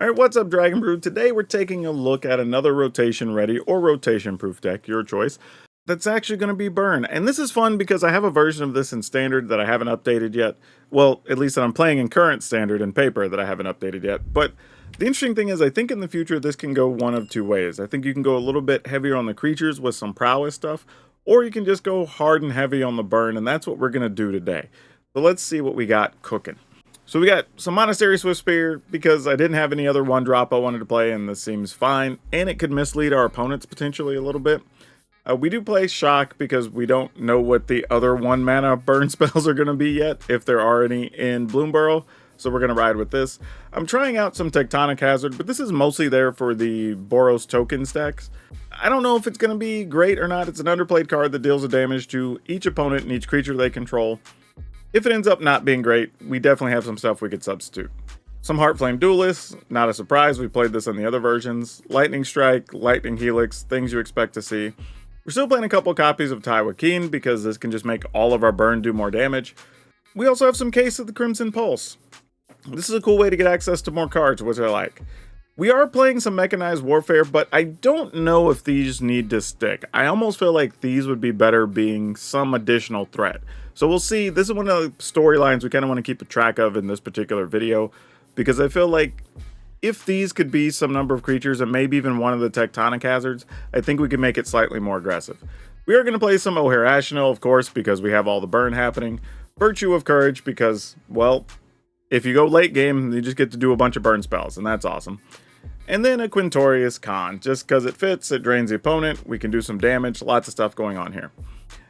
Alright, what's up, Dragon Brood? Today we're taking a look at another rotation ready or rotation proof deck, your choice, that's actually going to be Burn. And this is fun because I have a version of this in Standard that I haven't updated yet. Well, at least that I'm playing in current Standard and Paper that I haven't updated yet. But the interesting thing is I think in the future this can go one of two ways. I think you can go a little bit heavier on the creatures with some prowess stuff, or you can just go hard and heavy on the burn, and that's what we're going to do today. So let's see what we got cooking. So we got some Monastery Swiftspear because I didn't have any other one drop I wanted to play, and this seems fine, and it could mislead our opponents potentially a little bit. We do play Shock because we don't know what the other 1 mana burn spells are going to be yet, if there are any in Bloomburrow, so we're going to ride with this. I'm trying out some Tectonic Hazard, but this is mostly there for the Boros token stacks. I don't know if it's going to be great or not. It's an underplayed card that deals a damage to each opponent and each creature they control. If it ends up not being great, we definitely have some stuff we could substitute. Some Heartflame Duelists, not a surprise, we played this in the other versions. Lightning Strike, Lightning Helix, things you expect to see. We're still playing a couple copies of Tywakeen because this can just make all of our burn do more damage. We also have some Case of the Crimson Pulse. This is a cool way to get access to more cards, which I like. We are playing some Mechanized Warfare, but I don't know if these need to stick. I almost feel like these would be better being some additional threat. So we'll see. This is one of the storylines we kind of want to keep a track of in this particular video, because I feel like if these could be some number of creatures and maybe even one of the Tectonic Hazards, I think we could make it slightly more aggressive. We are going to play some O'Hare Ashnell, of course, because we have all the burn happening. Virtue of Courage because, well, if you go late game, you just get to do a bunch of burn spells, and that's awesome. And then a Quintorius Con, just because it fits, it drains the opponent, we can do some damage, lots of stuff going on here.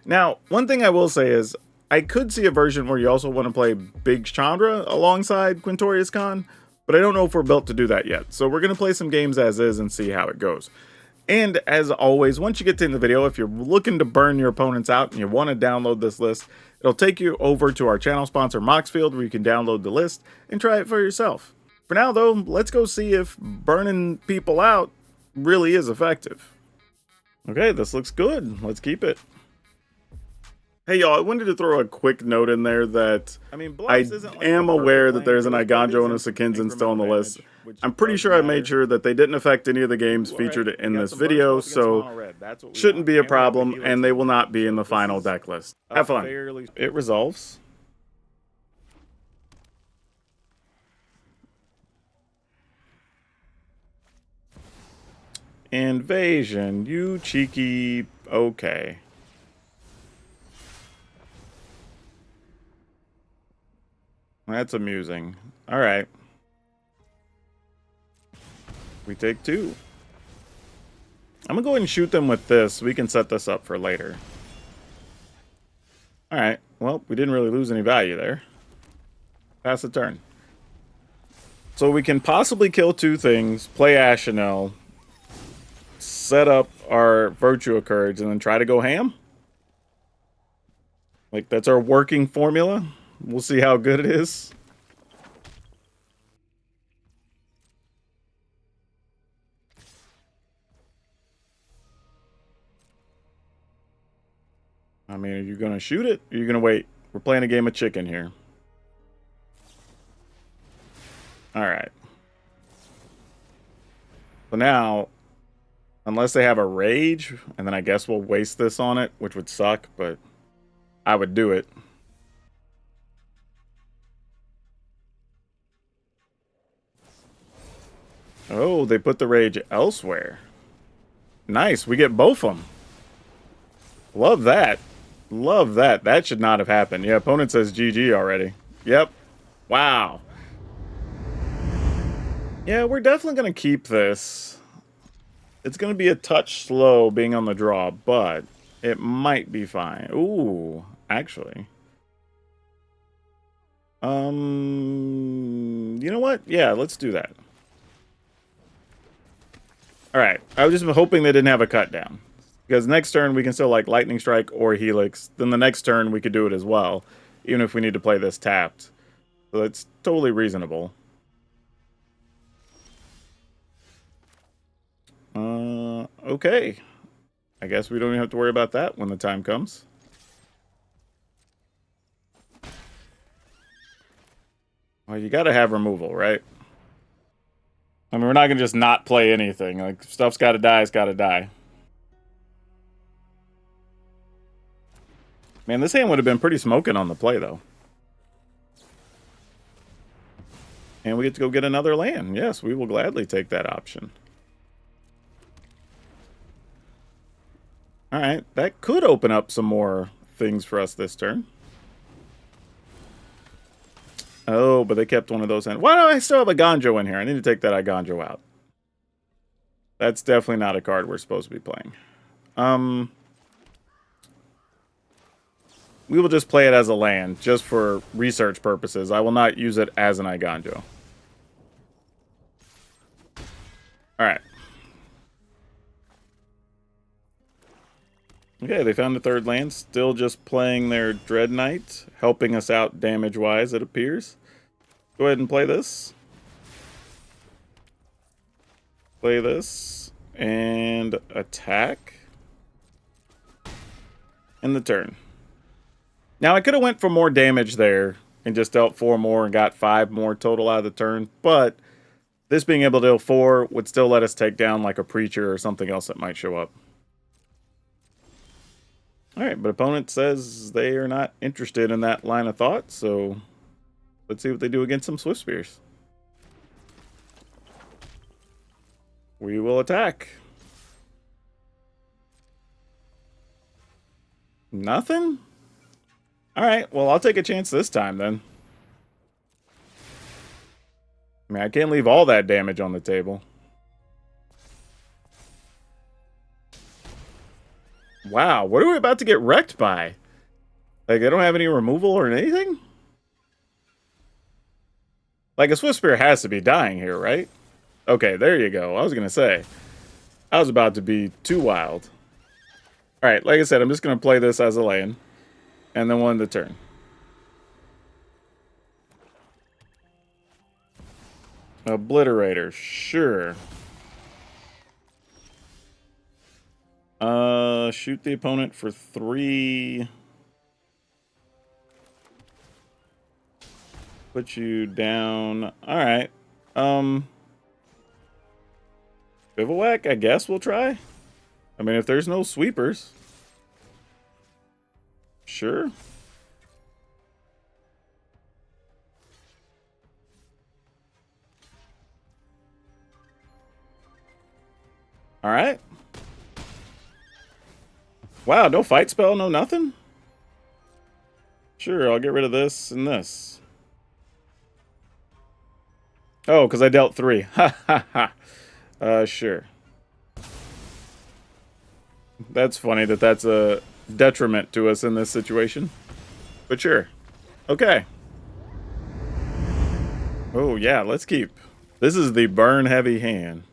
Now, one thing I will say is, I could see a version where you also want to play Big Chandra alongside Quintorius Con, but I don't know if we're built to do that yet. So we're going to play some games as is and see how it goes. And as always, once you get to the video, if you're looking to burn your opponents out and you want to download this list, it'll take you over to our channel sponsor Moxfield, where you can download the list and try it for yourself. For now, though, let's go see if burning people out really is effective. Okay, this looks good. Let's keep it. Hey y'all, I wanted to throw a quick note in there that I am aware that there's an Iganjo and a Sakinzin still on the list. I'm pretty sure I made sure that they didn't affect any of the games featured in this video, so shouldn't be a problem, and they will not be in the final deck list. Have fun. It resolves. Invasion, you cheeky... okay. That's amusing. Alright. We take 2. I'm gonna go ahead and shoot them with this. We can set this up for later. Alright. Well, we didn't really lose any value there. Pass the turn. So we can possibly kill 2 things, play Ashnell, set up our Virtue of Courage, and then try to go ham? Like, that's our working formula? We'll see how good it is. I mean, are you going to shoot it? Or are you going to wait? We're playing a game of chicken here. Alright. So now, unless they have a Rage, and then I guess we'll waste this on it, which would suck, but I would do it. Oh, they put the Rage elsewhere. Nice, we get both of them. Love that. Love that. That should not have happened. Yeah, opponent says GG already. Yep. Wow. Yeah, we're definitely going to keep this. It's going to be a touch slow being on the draw, but it might be fine. Ooh, actually. You know what? Yeah, let's do that. Alright, I was just hoping they didn't have a cut down. Because next turn we can still like Lightning Strike or Helix. Then the next turn we could do it as well. Even if we need to play this tapped. So it's totally reasonable. Okay. I guess we don't even have to worry about that when the time comes. Well, you gotta have removal, right? mean, we're not going to just not play anything. Like, stuff's got to die, it's got to die. Man, this hand would have been pretty smoking on the play, though. And we get to go get another land. Yes, we will gladly take that option. Alright, that could open up some more things for us this turn. Oh, but they kept one of those in. Why do I still have a Gonjo in here? I need to take that Gonjo out. That's definitely not a card we're supposed to be playing. We will just play it as a land, just for research purposes. I will not use it as an Gonjo. Alright. Okay, they found the third land. Still just playing their Dread Knight. Helping us out damage-wise, it appears. Go ahead and play this. Play this. And attack. End the turn. Now, I could have went for more damage there. And just dealt 4 more and got 5 more total out of the turn. But this being able to deal 4 would still let us take down like a Preacher or something else that might show up. Alright, but opponent says they are not interested in that line of thought, so let's see what they do against some Swift Spears. We will attack. Nothing? Alright, well, I'll take a chance this time then. I mean, I can't leave all that damage on the table. Wow, what are we about to get wrecked by? Like, they don't have any removal or anything? Like, a Swift Spear has to be dying here, right? Okay, there you go. I was going to say. I was about to be too wild. Alright, like I said, I'm just going to play this as a land. And then one the turn. Obliterator, sure. Shoot the opponent for 3. Put you down. Alright. Bivouac, I guess we'll try. I mean, if there's no sweepers. Sure. Alright. Wow, no fight spell, no nothing? Sure, I'll get rid of this and this. Oh, because I dealt 3. Ha ha ha. Sure. That's funny that that's a detriment to us in this situation. But sure. Okay. Oh, yeah, let's keep. This is the burn heavy hand.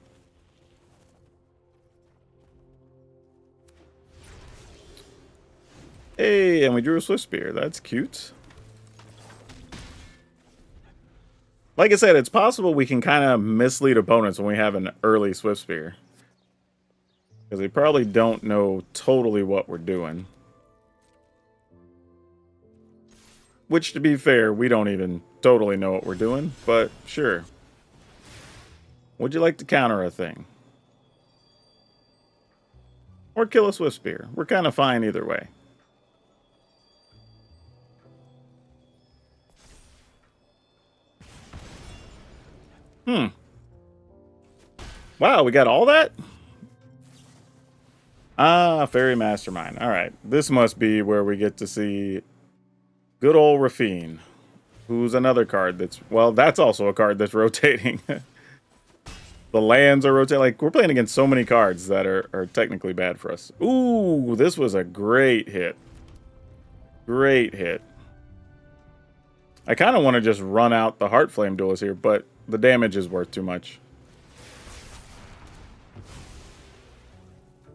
Hey, and we drew a Swift Spear. That's cute. Like I said, it's possible we can kind of mislead opponents when we have an early Swift Spear. Because they probably don't know totally what we're doing. Which, to be fair, we don't even totally know what we're doing, but sure. Would you like to counter a thing? Or kill a Swift Spear? We're kind of fine either way. Wow, we got all that? Ah, Fairy Mastermind. Alright, this must be where we get to see good old Rafine, who's another card that's... Well, that's also a card that's rotating. The lands are rotating. Like, we're playing against so many cards that are technically bad for us. Ooh, this was a great hit. Great hit. I kind of want to just run out the Heartflame Duelist here, but the damage is worth too much.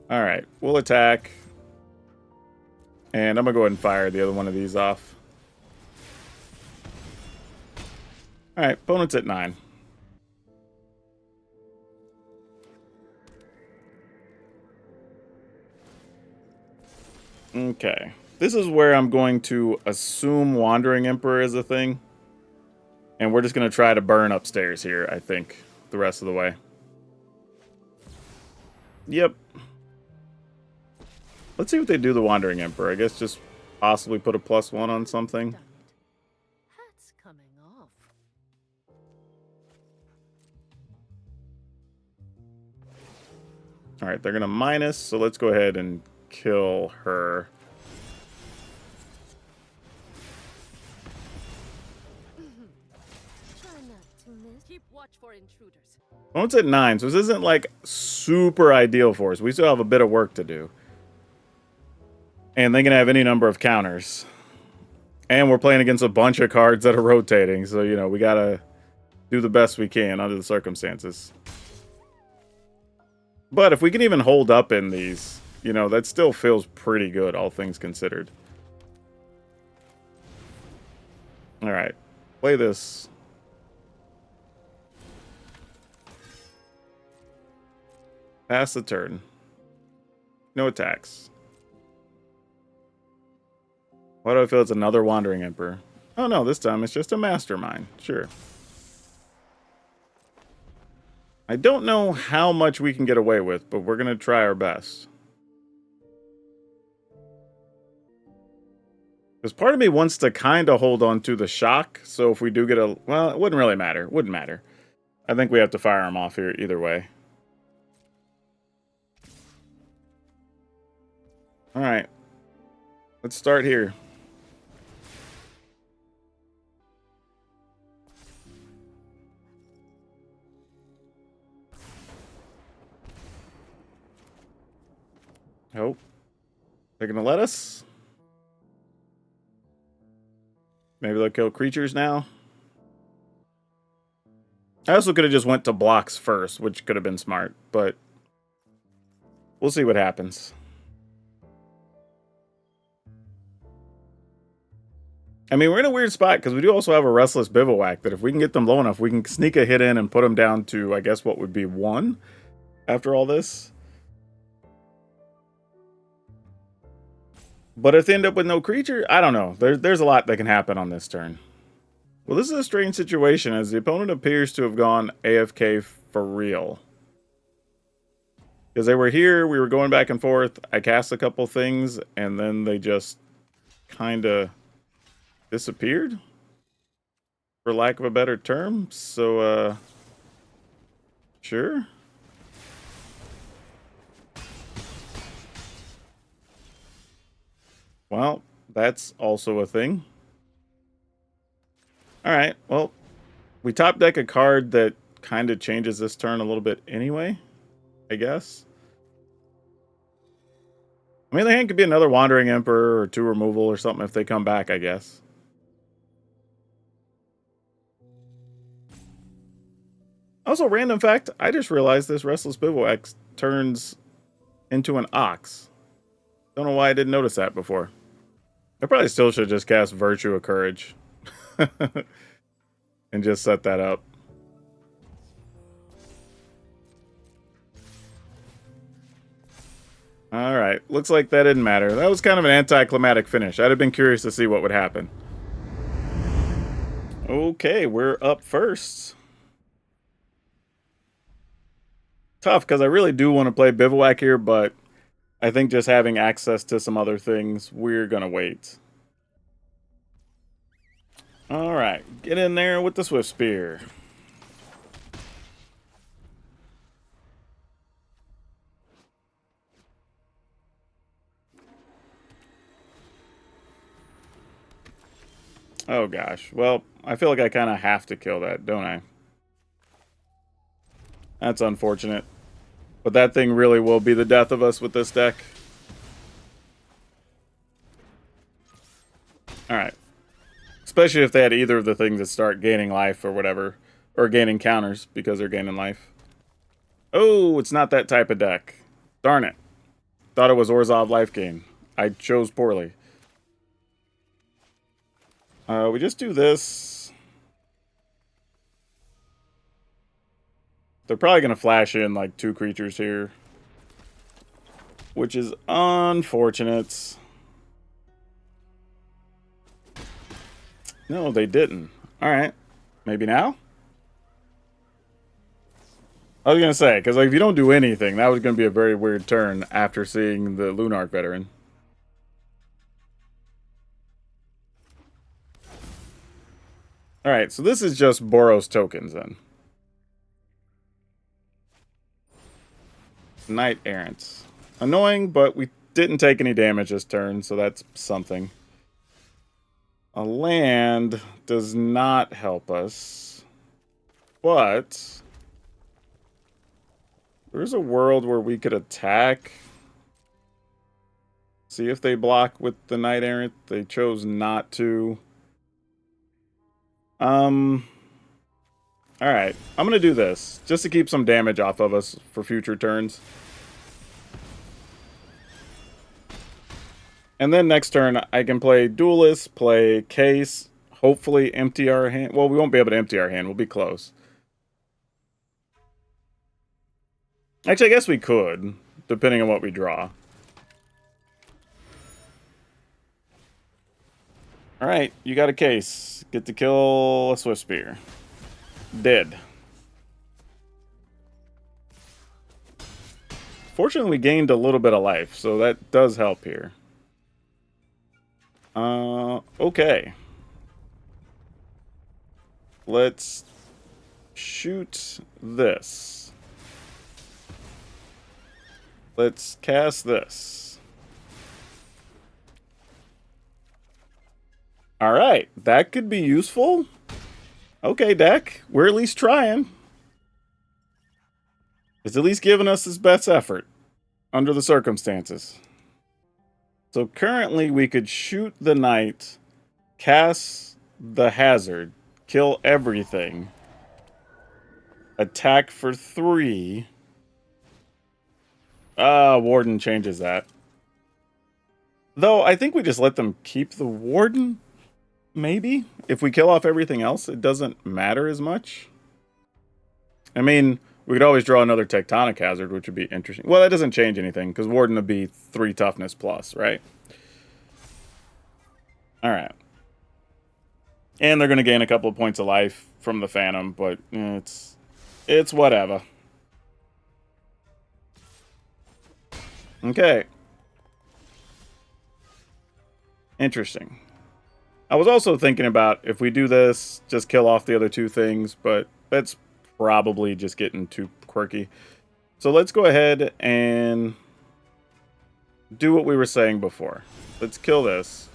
Alright, we'll attack. And I'm going to go ahead and fire the other one of these off. Alright, opponent's at 9. Okay. This is where I'm going to assume Wandering Emperor is a thing. And we're just going to try to burn upstairs here, I think, the rest of the way. Yep. Let's see what they do the Wandering Emperor. I guess just possibly put a +1 on something. Hat's coming off. Alright, they're going to minus, so let's go ahead and kill her. Try not to miss. Keep watch for intruders. Well, it's at 9, so this isn't like super ideal for us. We still have a bit of work to do. And they can have any number of counters. And we're playing against a bunch of cards that are rotating, so, you know, we gotta do the best we can under the circumstances. But if we can even hold up in these, you know, that still feels pretty good, all things considered. Alright, play this. Pass the turn. No attacks. Why do I feel it's another Wandering Emperor? Oh no, this time it's just a Mastermind. Sure. I don't know how much we can get away with, but we're going to try our best. Because part of me wants to kind of hold on to the shock, so if we do get a... Well, it wouldn't really matter. It wouldn't matter. I think we have to fire him off here either way. Alright. Let's start here. Oh. They're gonna let us? Maybe they'll kill creatures now? I also could have just went to blocks first, which could have been smart, but we'll see what happens. I mean, we're in a weird spot because we do also have a Restless Bivouac that if we can get them low enough, we can sneak a hit in and put them down to, I guess, what would be 1 after all this. But if they end up with no creature, I don't know. There's a lot that can happen on this turn. Well, this is a strange situation as the opponent appears to have gone AFK for real. Because they were here, we were going back and forth, I cast a couple things, and then they just kind of disappeared? For lack of a better term. So, sure. Well, that's also a thing. Alright, well, we top deck a card that kind of changes this turn a little bit anyway, I guess. I mean, the hand could be another Wandering Emperor or 2 removal or something if they come back, I guess. Also, random fact, I just realized this Restless Bivouac turns into an Ox. Don't know why I didn't notice that before. I probably still should just cast Virtue of Courage. And just set that up. Alright, looks like that didn't matter. That was kind of an anticlimactic finish. I'd have been curious to see what would happen. Okay, we're up first. Tough, because I really do want to play Bivouac here, but I think just having access to some other things, we're going to wait. Alright, get in there with the Swift Spear. Oh gosh, well, I feel like I kind of have to kill that, don't I? That's unfortunate. But that thing really will be the death of us with this deck. Alright. Especially if they had either of the things that start gaining life or whatever. Or gaining counters because they're gaining life. Oh, it's not that type of deck. Darn it. Thought it was Orzhov life gain. I chose poorly. We just do this. They're probably going to flash in like 2 creatures here. Which is unfortunate. No, they didn't. Alright. Maybe now? I was going to say, because like, if you don't do anything, that was going to be a very weird turn after seeing the Lunark Veteran. Alright, so this is just Boros tokens then. Knight Errant. Annoying, but we didn't take any damage this turn, so that's something. A land does not help us. But there's a world where we could attack. See if they block with the Knight Errant. They chose not to. Alright. I'm going to do this, just to keep some damage off of us for future turns. And then next turn, I can play Duelist, play Case, hopefully empty our hand. Well, we won't be able to empty our hand. We'll be close. Actually, I guess we could, depending on what we draw. Alright, you got a Case. Get to kill a Swiftspear. Dead. Fortunately, we gained a little bit of life, so that does help here. Okay. Let's shoot this. Let's cast this. Alright, that could be useful. Okay, deck. We're at least trying. It's at least giving us his best effort under the circumstances. So currently we could shoot the knight, cast the hazard, kill everything, attack for 3. Warden changes that. Though I think we just let them keep the Warden, maybe? If we kill off everything else, it doesn't matter as much. I mean, we could always draw another Tectonic Hazard, which would be interesting. Well, that doesn't change anything, because Warden would be 3 toughness plus, right? Alright. And they're going to gain a couple of points of life from the Phantom, but it's whatever. Okay. Interesting. I was also thinking about if we do this, just kill off the other 2 things, but that's probably just getting too quirky. So let's go ahead and do what we were saying before. Let's kill this.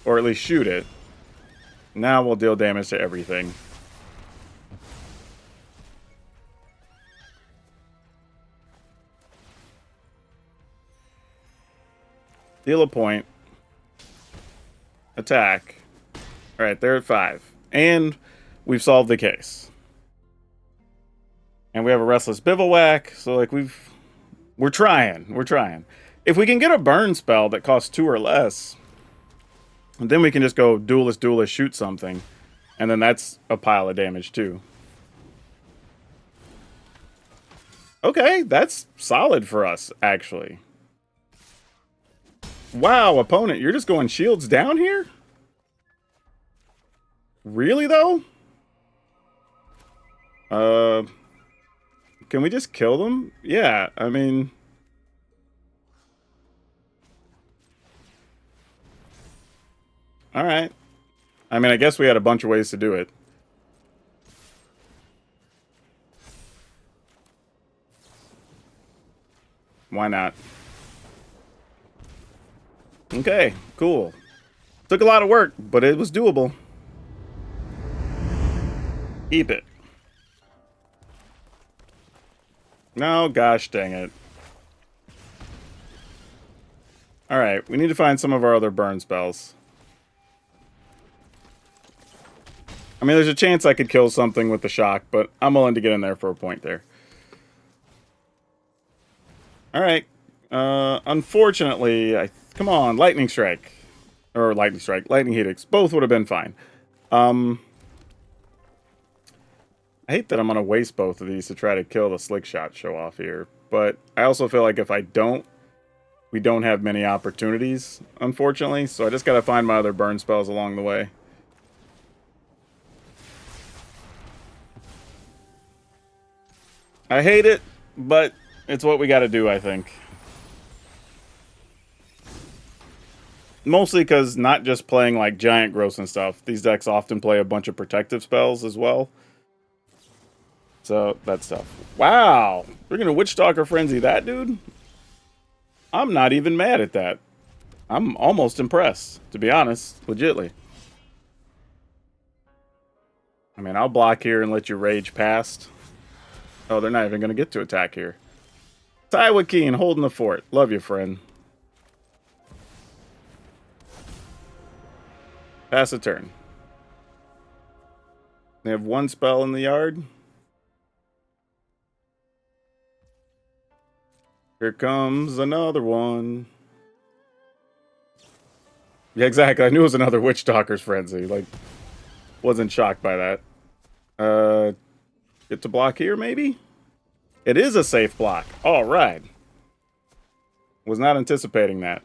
Or at least shoot it. Now we'll deal damage to everything. Deal a point. Attack. Alright, they're at 5. And we've solved the case. And we have a Restless Bivouac, so like we're trying. If we can get a burn spell that costs 2 or less, then we can just go duelist, shoot something. And then that's a pile of damage too. Okay, that's solid for us, actually. Wow, opponent, you're just going shields down here? Really, though? Can we just kill them? Yeah, I mean... Alright. I mean, I guess we had a bunch of ways to do it. Why not? Okay, cool. Took a lot of work, but it was doable. Keep it. No, gosh dang it. Alright, we need to find some of our other burn spells. I mean, there's a chance I could kill something with the shock, but I'm willing to get in there for a point there. Alright. Unfortunately, come on, Lightning Strike. Or Lightning Strike, Lightning Helix. Both would have been fine. I hate that I'm going to waste both of these to try to kill the Slick Shot show off here. But I also feel like if I don't, we don't have many opportunities, unfortunately. So I just got to find my other burn spells along the way. I hate it, but it's what we got to do, I think. Mostly because not just playing like giant growths and stuff. These decks often play a bunch of protective spells as well. So, that stuff. Wow! We're gonna Witchstalker Frenzy that, dude? I'm not even mad at that. I'm almost impressed, to be honest. Legitly. I mean, I'll block here and let you rage past. Oh, they're not even gonna get to attack here. Tywakeen holding the fort. Love you, friend. Pass a turn. They have one spell in the yard. Here comes another one. Yeah, exactly. I knew it was another Witchstalker's Frenzy. Like, wasn't shocked by that. Get to block here, maybe? It is a safe block. All right. Was not anticipating that.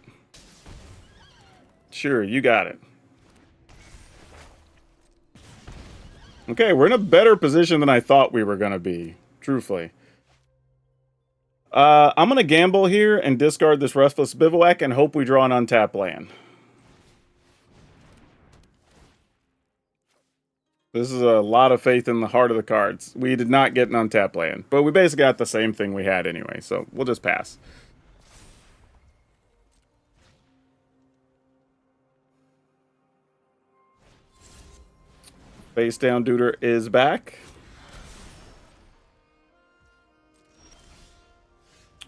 Sure, you got it. Okay, we're in a better position than I thought we were going to be, truthfully. I'm going to gamble here and discard this Restless Bivouac and hope we draw an untapped land. This is a lot of faith in the heart of the cards. We did not get an untapped land, but we basically got the same thing we had anyway, so we'll just pass. Face down Duder is back.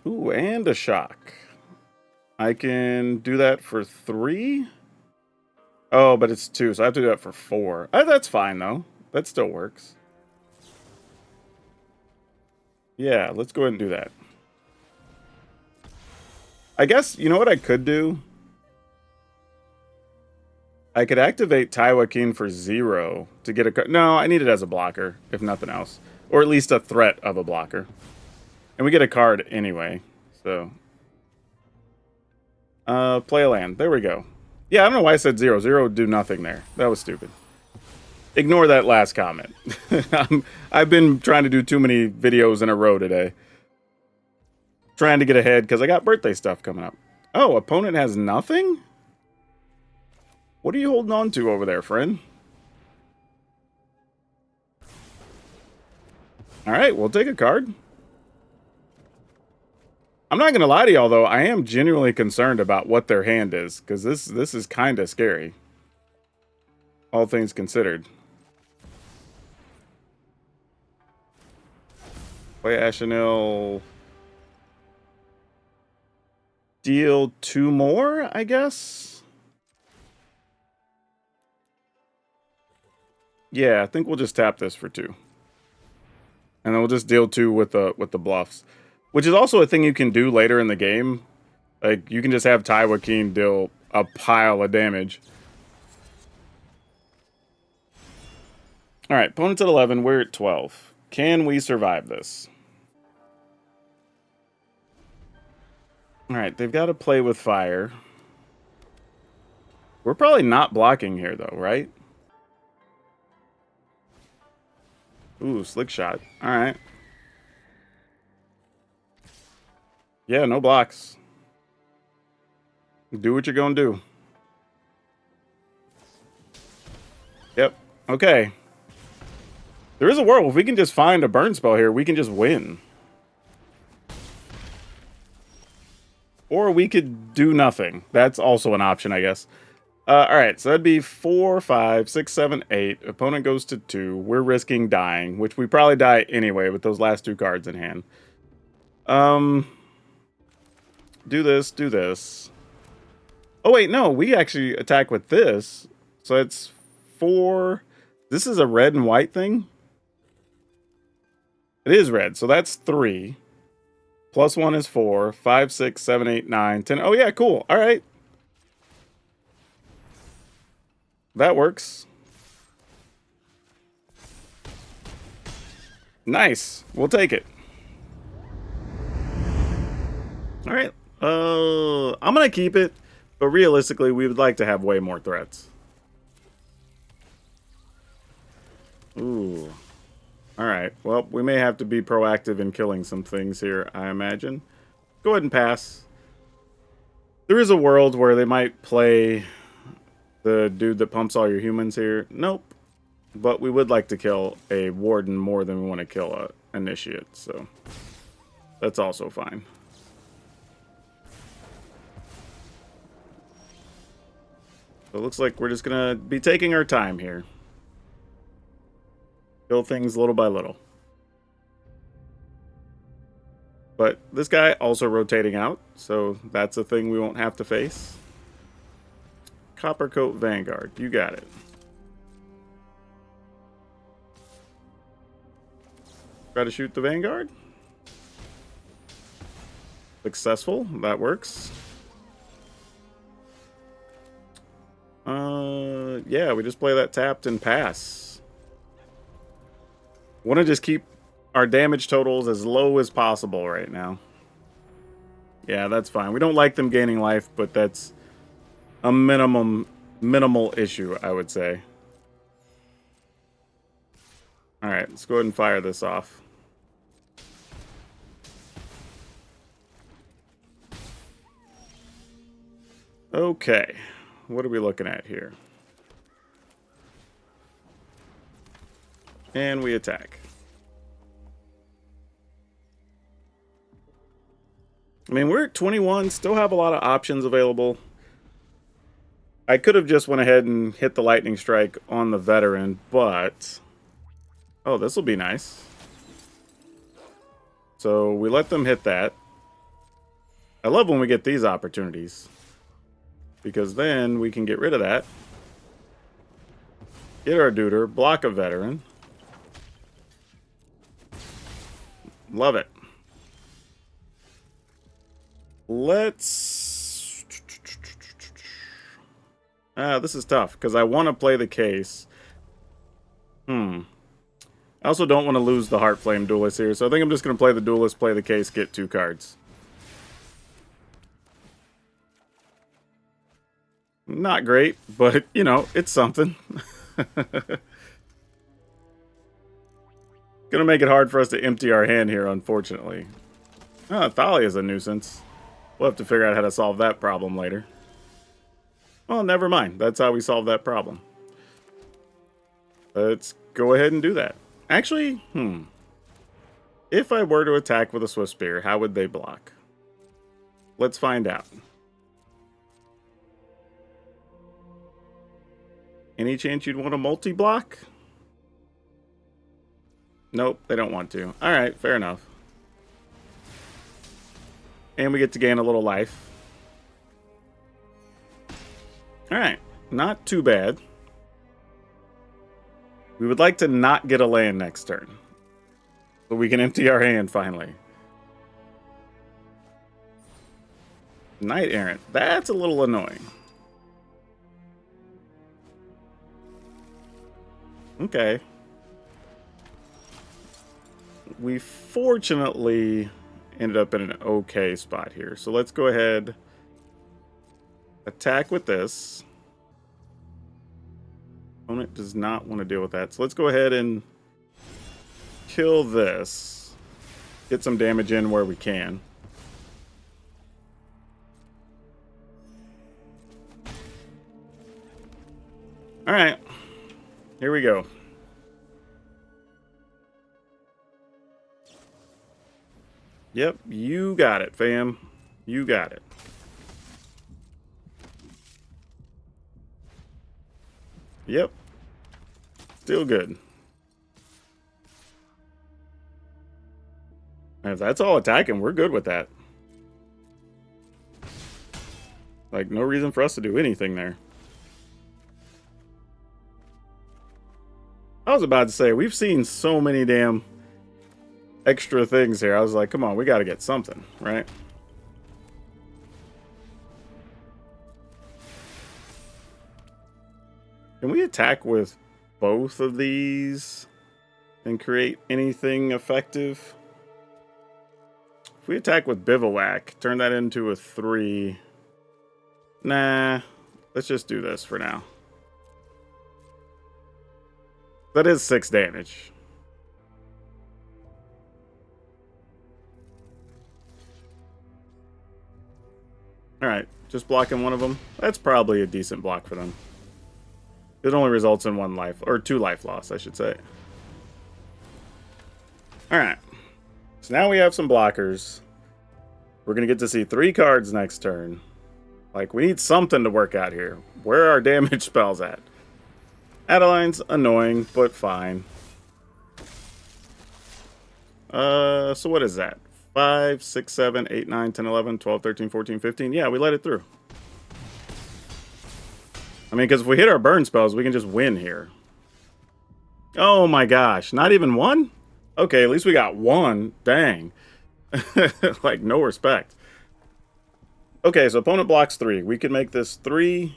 Ooh, and a shock. I can do that for 3. Oh, but it's 2, so I have to do that for 4. That's fine, though. That still works. Yeah, let's go ahead and do that. I guess, you know what I could do? I could activate Tywakeen for 0 to get a card. No, I need it as a blocker, if nothing else. Or at least a threat of a blocker. And we get a card anyway, so. Play a land. There we go. Yeah, I don't know why I said 0. 0 would do nothing there. That was stupid. Ignore that last comment. I've been trying to do too many videos in a row today. Trying to get ahead because I got birthday stuff coming up. Oh, opponent has nothing? What are you holding on to over there, friend? Alright, we'll take a card. I'm not going to lie to y'all, though. I am genuinely concerned about what their hand is, because this is kind of scary. All things considered. Play Ashenil. Deal 2 more, I guess? Yeah, I think we'll just tap this for 2. And then we'll just deal 2 with the bluffs. Which is also a thing you can do later in the game. Like, you can just have Tywakeen deal a pile of damage. Alright, opponent's at 11, we're at 12. Can we survive this? Alright, they've got to play with fire. We're probably not blocking here, though, right? Ooh, slick shot. Alright. Yeah, no blocks. Do what you're gonna do. Yep. Okay. There is a world. If we can just find a burn spell here, we can just win. Or we could do nothing. That's also an option, I guess. Alright, so that'd be 4, 5, 6, 7, 8. Opponent goes to 2. We're risking dying, which we probably die anyway with those last 2 cards in hand. Do this, do this. Oh, wait, no. We actually attack with this. So it's 4. This is a red and white thing? It is red, so that's 3. Plus 1 is 4. 5, 6, 7, 8, 9, 10. Oh, yeah, cool. All right. That works. Nice. We'll take it. All right. I'm going to keep it, but realistically, we would like to have way more threats. Ooh. Alright, well, we may have to be proactive in killing some things here, I imagine. Go ahead and pass. There is a world where they might play the dude that pumps all your humans here. Nope. But we would like to kill a warden more than we want to kill a initiate, so that's also fine. So it looks like we're just gonna be taking our time here. Kill things little by little. But this guy also rotating out, so that's a thing we won't have to face. Coppercoat Vanguard, you got it. Try to shoot the Vanguard. Successful, that works. Yeah, we just play that tapped and pass. Want to just keep our damage totals as low as possible right now. Yeah, that's fine. We don't like them gaining life, but that's a minimal issue, I would say. Alright, let's go ahead and fire this off. Okay, what are we looking at here? And we attack. I mean, we're at 21, still have a lot of options available. I could have just went ahead and hit the lightning strike on the veteran, but... Oh, this will be nice. So we let them hit that. I love when we get these opportunities, because then we can get rid of that. Get our duder, block a veteran. Love it. Let's... this is tough, because I want to play the case. I also don't want to lose the Heartflame Duelist here, so I think I'm just going to play the Duelist, play the case, get 2 cards. Not great, but, you know, it's something. Gonna make it hard for us to empty our hand here, unfortunately. Thalia's a nuisance. We'll have to figure out how to solve that problem later. Well, never mind. That's how we solve that problem. Let's go ahead and do that. Actually, if I were to attack with a Swift Spear, how would they block? Let's find out. Any chance you'd want a multi-block? Nope, they don't want to. Alright, fair enough. And we get to gain a little life. Alright, not too bad. We would like to not get a land next turn, so we can empty our hand finally. Knight Errant, that's a little annoying. Okay. We fortunately ended up in an okay spot here. So let's go ahead, attack with this. Opponent does not want to deal with that. So let's go ahead and kill this. Get some damage in where we can. Alright. Here we go. Yep, you got it, fam. You got it. Yep. Still good. And if that's all attacking, we're good with that. Like, no reason for us to do anything there. I was about to say, we've seen so many damn extra things here. I was like, come on, we got to get something, right? Can we attack with both of these and create anything effective? If we attack with Bivouac, turn that into a 3. Nah, let's just do this for now. That is 6 damage. Alright, just blocking one of them. That's probably a decent block for them. It only results in 1 life, or 2 life loss, I should say. Alright, so now we have some blockers. We're going to get to see 3 cards next turn. Like, we need something to work out here. Where are our damage spells at? Adeline's annoying, but fine. So what is that? 5, 6, 7, 8, 9, 10, 11, 12, 13, 14, 15. Yeah, we let it through. I mean, because if we hit our burn spells, we can just win here. Oh my gosh, not even 1? Okay, at least we got 1. Dang. Like, no respect. Okay, so opponent blocks 3. We can make this 3,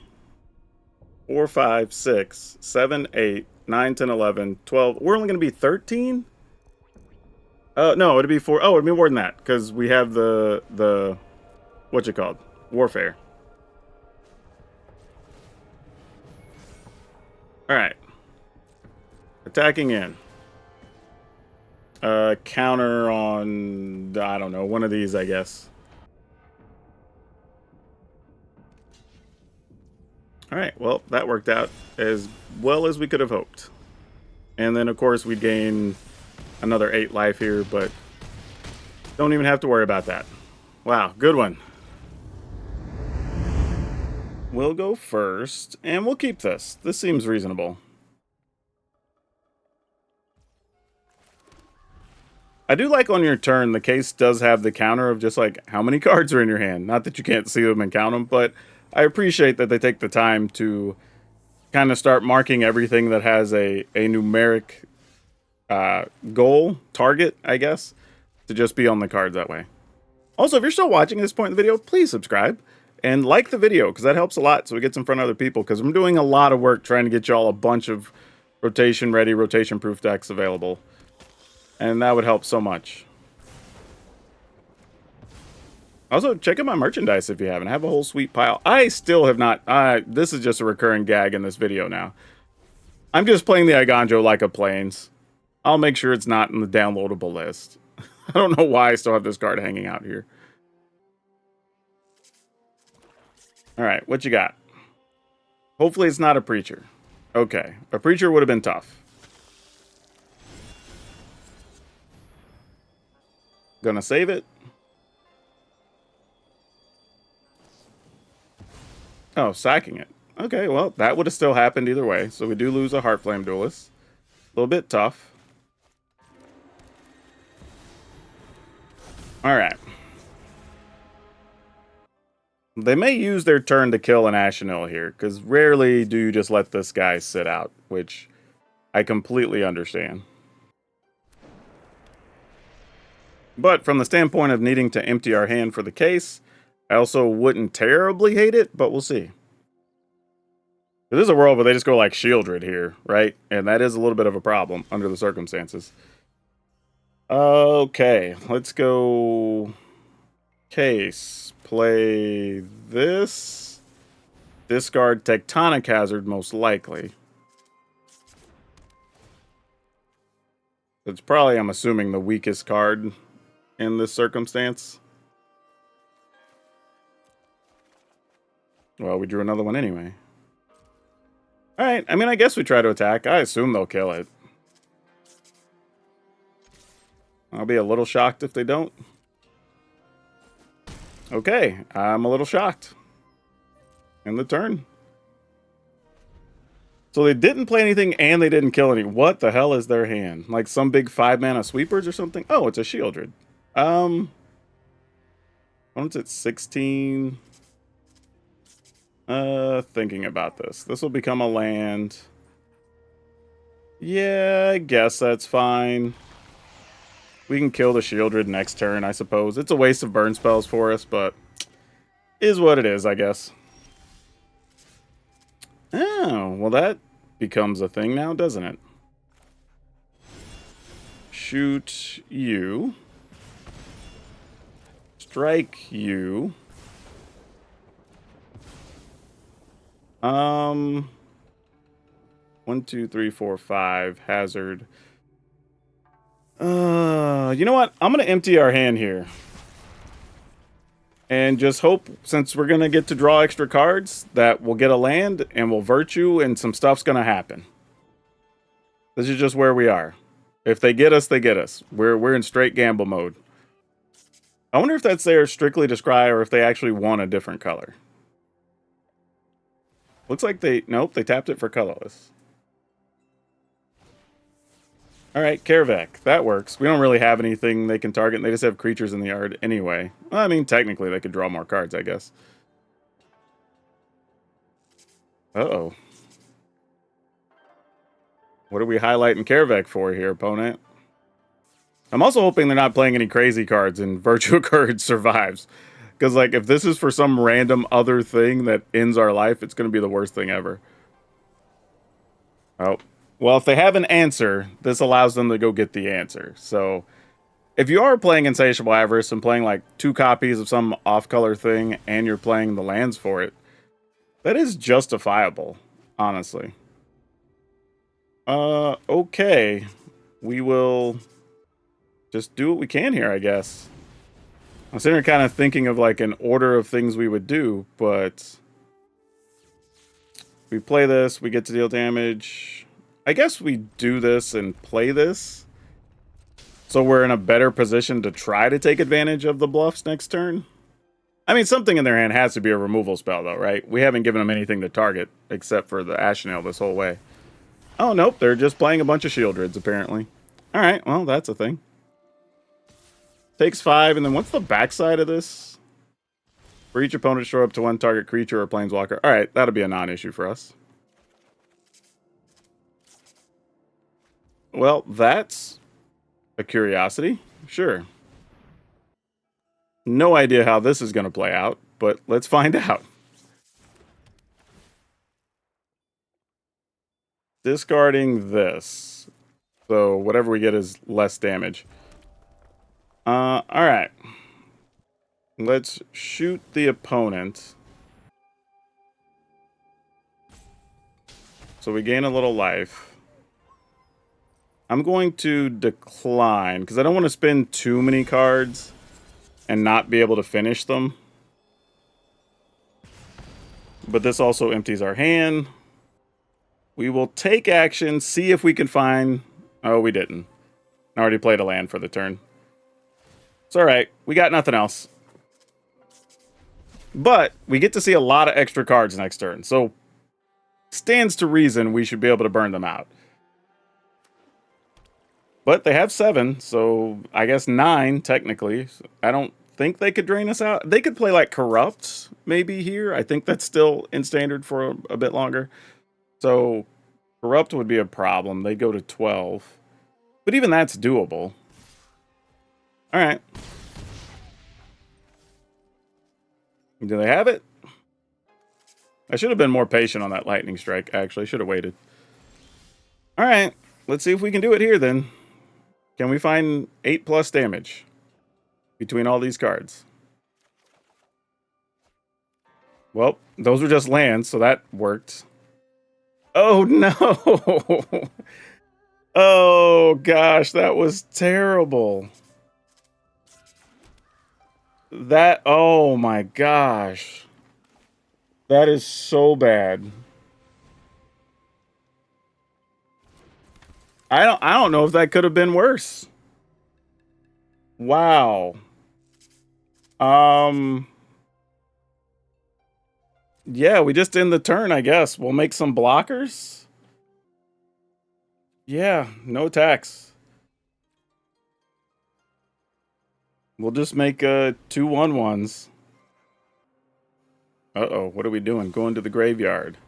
4, 5, 6, 7, 8, 9, 10, 11, 12. We're only going to be 13? No, it'd be 4. Oh, it'd be more than that, because we have the what's it called? Warfare. Alright. Attacking in. Counter on, I don't know, one of these, I guess. Alright, well, that worked out as well as we could have hoped. And then, of course, we gain another 8 life here, but don't even have to worry about that. Wow, good one. We'll go first, and we'll keep this. This seems reasonable. I do like on your turn, the case does have the counter of just like how many cards are in your hand. Not that you can't see them and count them, but I appreciate that they take the time to kind of start marking everything that has a numeric goal, target, I guess, to just be on the cards that way. Also, if you're still watching at this point in the video, please subscribe and like the video, because that helps a lot so it gets in front of other people, because I'm doing a lot of work trying to get y'all a bunch of rotation-ready, rotation-proof decks available. And that would help so much. Also, check out my merchandise if you haven't. I have a whole sweet pile. I still have not... this is just a recurring gag in this video now. I'm just playing the Iganjo like a Plains. I'll make sure it's not in the downloadable list. I don't know why I still have this card hanging out here. Alright, what you got? Hopefully it's not a Preacher. Okay, a Preacher would have been tough. Gonna save it. Oh, sacking it. Okay, well, that would have still happened either way. So we do lose a Heartflame Duelist. A little bit tough. Alright. They may use their turn to kill an Ashenil here, because rarely do you just let this guy sit out, which I completely understand. But from the standpoint of needing to empty our hand for the case, I also wouldn't terribly hate it, but we'll see. This is a world where they just go like Shieldred here, right? And that is a little bit of a problem under the circumstances. Okay, let's go case. Play this. Discard Tectonic Hazard, most likely. It's probably, I'm assuming, the weakest card in this circumstance. Well, we drew another one anyway. Alright, I mean, I guess we try to attack. I assume they'll kill it. I'll be a little shocked if they don't. Okay, I'm a little shocked. In the turn. So they didn't play anything and they didn't kill any. What the hell is their hand? Like some big 5-mana sweepers or something? Oh, it's a Shieldred. Once it's 16. Thinking about this. This will become a land. Yeah, I guess that's fine. We can kill the Shieldred next turn, I suppose. It's a waste of burn spells for us, but is what it is, I guess. Oh, well that becomes a thing now, doesn't it? Shoot you. Strike you. 1, 2, 3, 4, 5. Hazard. You know what? I'm going to empty our hand here. And just hope, since we're going to get to draw extra cards, that we'll get a land and we'll virtue and some stuff's going to happen. This is just where we are. If they get us, they get us. We're in straight gamble mode. I wonder if that's there strictly to scry or if they actually want a different color. Looks like nope, they tapped it for colorless. Alright, Karavek. That works. We don't really have anything they can target. They just have creatures in the yard anyway. Well, I mean, technically they could draw more cards, I guess. Uh-oh. What are we highlighting Karavek for here, opponent? I'm also hoping they're not playing any crazy cards and Virtue Courage survives. Because, like, if this is for some random other thing that ends our life, it's going to be the worst thing ever. Oh. Well, if they have an answer, this allows them to go get the answer. So, if you are playing Insatiable Avarice and playing, like, 2 copies of some off-color thing and you're playing the lands for it, that is justifiable, honestly. Okay. We will just do what we can here, I guess. I'm sitting here kind of thinking of like an order of things we would do, but we play this, we get to deal damage. I guess we do this and play this, so we're in a better position to try to take advantage of the bluffs next turn. I mean, something in their hand has to be a removal spell, though, right? We haven't given them anything to target except for the Ashnale this whole way. Oh, nope, they're just playing a bunch of Shieldrids, apparently. All right, well, that's a thing. Takes 5, and then what's the backside of this? For each opponent, show up to 1 target creature or planeswalker. All right, that'll be a non-issue for us. Well, that's a curiosity. Sure. No idea how this is going to play out, but let's find out. Discarding this. So whatever we get is less damage. Alright. Let's shoot the opponent. So we gain a little life. I'm going to decline, because I don't want to spend too many cards and not be able to finish them. But this also empties our hand. We will take action, see if we can find... Oh, we didn't. I already played a land for the turn. It's alright. We got nothing else. But we get to see a lot of extra cards next turn. So, stands to reason we should be able to burn them out. But they have 7, so I guess 9, technically. I don't think they could drain us out. They could play, like, Corrupt, maybe, here. I think that's still in Standard for a bit longer. So, Corrupt would be a problem. They'd go to 12. But even that's doable. Alright. Do they have it? I should have been more patient on that lightning strike, actually. Should have waited. Alright. Let's see if we can do it here, then. Can we find 8+ damage between all these cards? Well, those were just lands, so that worked. Oh, no! Oh, gosh, that was terrible. Oh my gosh. That is so bad. I don't know if that could have been worse. Wow. Yeah, we just end the turn, I guess. We'll make some blockers. Yeah, no attacks. We'll just make 2 1/1s. Uh-oh, what are we doing? Going to the graveyard.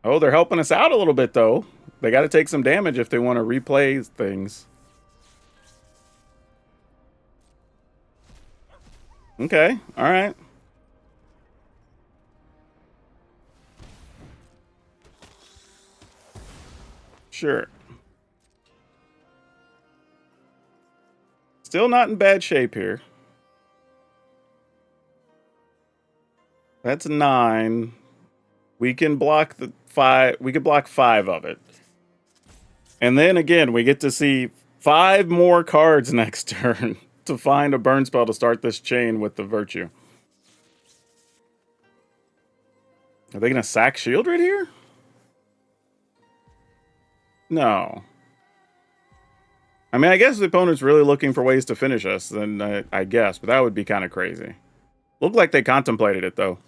Oh, they're helping us out a little bit, though. They got to take some damage if they want to replay things. Okay, all right. Sure. Still not in bad shape here. That's 9. We can block the 5. We could block 5 of it. And then again, we get to see 5 more cards next turn. to find a burn spell to start this chain with the Virtue. Are they going to sack shield right here? No. I mean, I guess the opponent's really looking for ways to finish us, then I guess, but that would be kind of crazy. Looked like they contemplated it, though.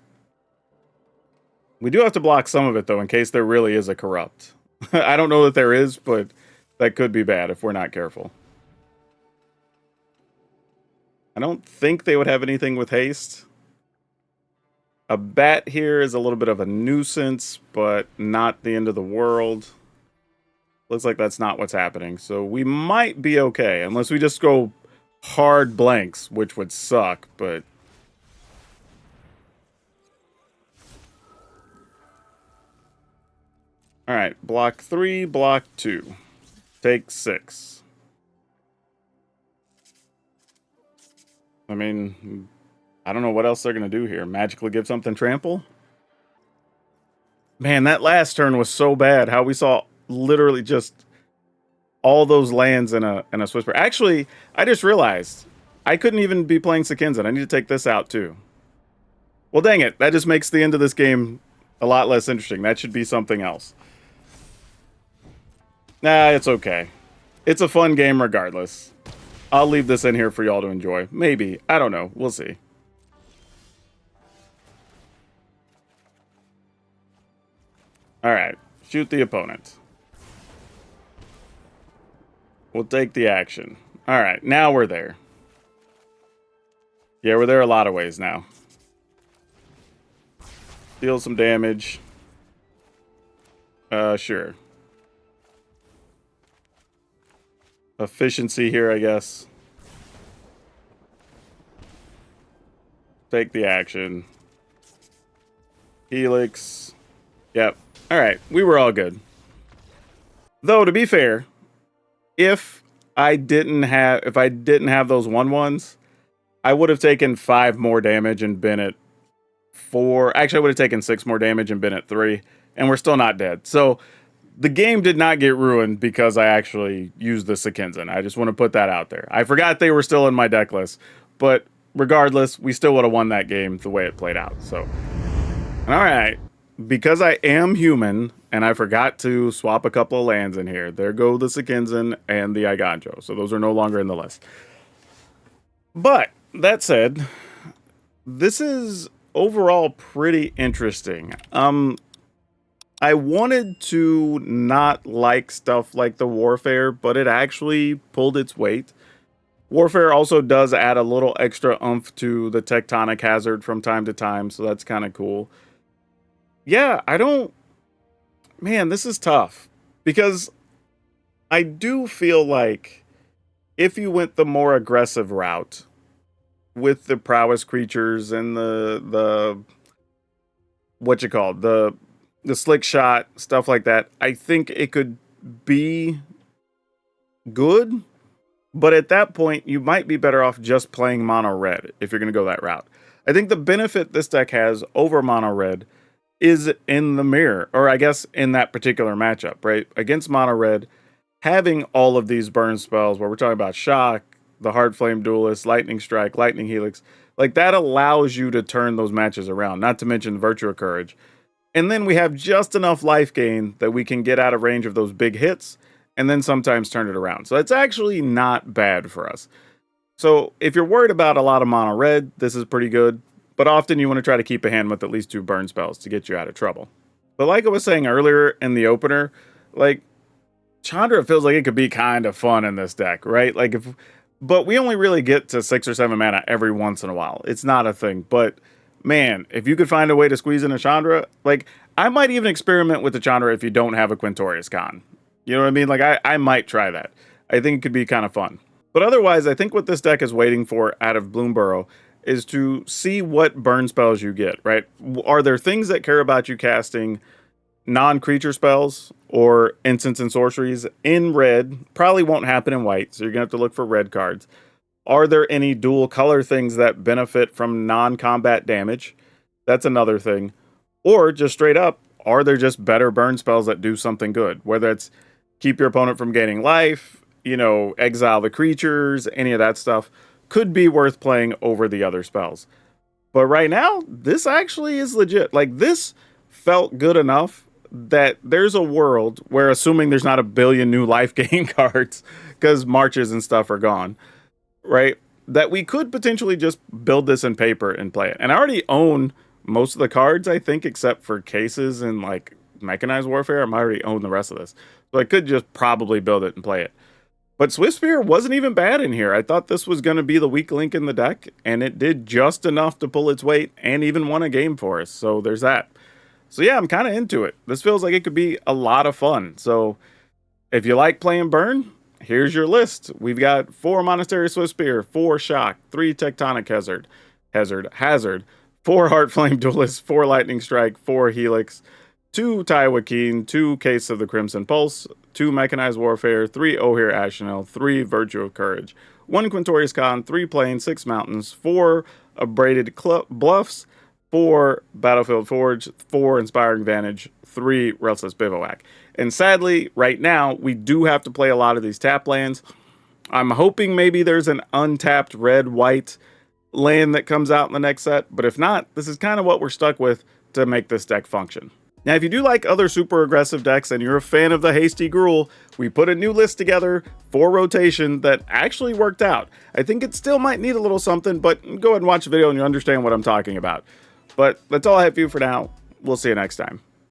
We do have to block some of it, though, in case there really is a corrupt. I don't know that there is, but that could be bad if we're not careful. I don't think they would have anything with haste. A bat here is a little bit of a nuisance, but not the end of the world. Looks like that's not what's happening. So we might be okay, unless we just go hard blanks, which would suck, but... Alright, block 3, block 2. Take 6. I mean, I don't know what else they're going to do here. Magically give something trample? Man, that last turn was so bad. How we saw literally just all those lands in a Whisper. Actually, I just realized I couldn't even be playing Sekinzen. I need to take this out too. Well, dang it. That just makes the end of this game a lot less interesting. That should be something else. Nah, it's okay. It's a fun game regardless. I'll leave this in here for y'all to enjoy. Maybe. I don't know. We'll see. Alright. Shoot the opponent. We'll take the action. Alright. Now we're there. Yeah, we're there a lot of ways now. Deal some damage. Sure. Efficiency here, I guess. Take the action. Helix. Yep. Alright, we were all good. Though, to be fair, if I didn't have those 1/1s, I would have taken 5 more damage and been at 4. Actually, I would have taken 6 more damage and been at 3. And we're still not dead. So, the game did not get ruined because I actually used the Sekinzen. I just want to put that out there. I forgot they were still in my deck list. But regardless, we still would have won that game the way it played out. So, alright. Because I am human, and I forgot to swap a couple of lands in here. There go the Sekinzen and the Eiganjo. So those are no longer in the list. But, that said, this is overall pretty interesting. I wanted to not like stuff like the Warfare, but it actually pulled its weight. Warfare also does add a little extra oomph to the Tectonic Hazard from time to time, so that's kind of cool. Yeah, man, this is tough. Because I do feel like if you went the more aggressive route with the prowess creatures and the slick shot, stuff like that, I think it could be good. But at that point, you might be better off just playing mono red if you're going to go that route. I think the benefit this deck has over mono red is in the mirror, or I guess in that particular matchup, right? Against mono red, having all of these burn spells where we're talking about Shock, the Hard Flame Duelist, Lightning Strike, Lightning Helix, like that allows you to turn those matches around, not to mention Virtue of Courage. And then we have just enough life gain that we can get out of range of those big hits and then sometimes turn it around. So it's actually not bad for us. So if you're worried about a lot of mono red, this is pretty good. But often you want to try to keep a hand with at least 2 burn spells to get you out of trouble. But like I was saying earlier in the opener, like, Chandra feels like it could be kind of fun in this deck, right? Like, but we only really get to 6 or 7 mana every once in a while. It's not a thing. But, man, if you could find a way to squeeze in a Chandra, like, I might even experiment with the Chandra if you don't have a Quintorius Con. You know what I mean? Like, I might try that. I think it could be kind of fun. But otherwise, I think what this deck is waiting for out of Bloomburrow is to see what burn spells you get, right? Are there things that care about you casting non-creature spells or instants and sorceries in red? Probably won't happen in white, so you're going to have to look for red cards. Are there any dual color things that benefit from non-combat damage? That's another thing. Or just straight up, are there just better burn spells that do something good? Whether it's keep your opponent from gaining life, you know, exile the creatures, any of that stuff. could be worth playing over the other spells. But right now, this actually is legit. Like, this felt good enough that there's a world where, assuming there's not a billion new life gain cards, because marches and stuff are gone, right? That we could potentially just build this in paper and play it. And I already own most of the cards, I think, except for cases and like mechanized warfare. I might already own the rest of this. So I could just probably build it and play it. But Swiftspear wasn't even bad in here. I thought this was going to be the weak link in the deck, and it did just enough to pull its weight and even won a game for us. So there's that. So yeah, I'm kind of into it. This feels like it could be a lot of fun. So if you like playing Burn, here's your list. We've got 4 Monastery Swiftspear, 4 Shock, 3 Tectonic Hazard, 4 Heartflame Duelist, 4 Lightning Strike, 4 Helix, 2 Tywakeen, 2 Case of the Crimson Pulse, 2 Mechanized Warfare, 3 Ohir Ashenel, 3 Virtue of Courage, 1 Quintorius Khan, 3 Plains, 6 Mountains, 4 Abraded Bluffs, 4 Battlefield Forge, 4 Inspiring Vantage, 3 Restless Bivouac. And sadly, right now, we do have to play a lot of these tap lands. I'm hoping maybe there's an untapped red-white land that comes out in the next set, but if not, this is kind of what we're stuck with to make this deck function. Now, if you do like other super aggressive decks and you're a fan of the Hasty Gruul, we put a new list together for rotation that actually worked out. I think it still might need a little something, but go ahead and watch the video and you'll understand what I'm talking about. But that's all I have for you for now. We'll see you next time.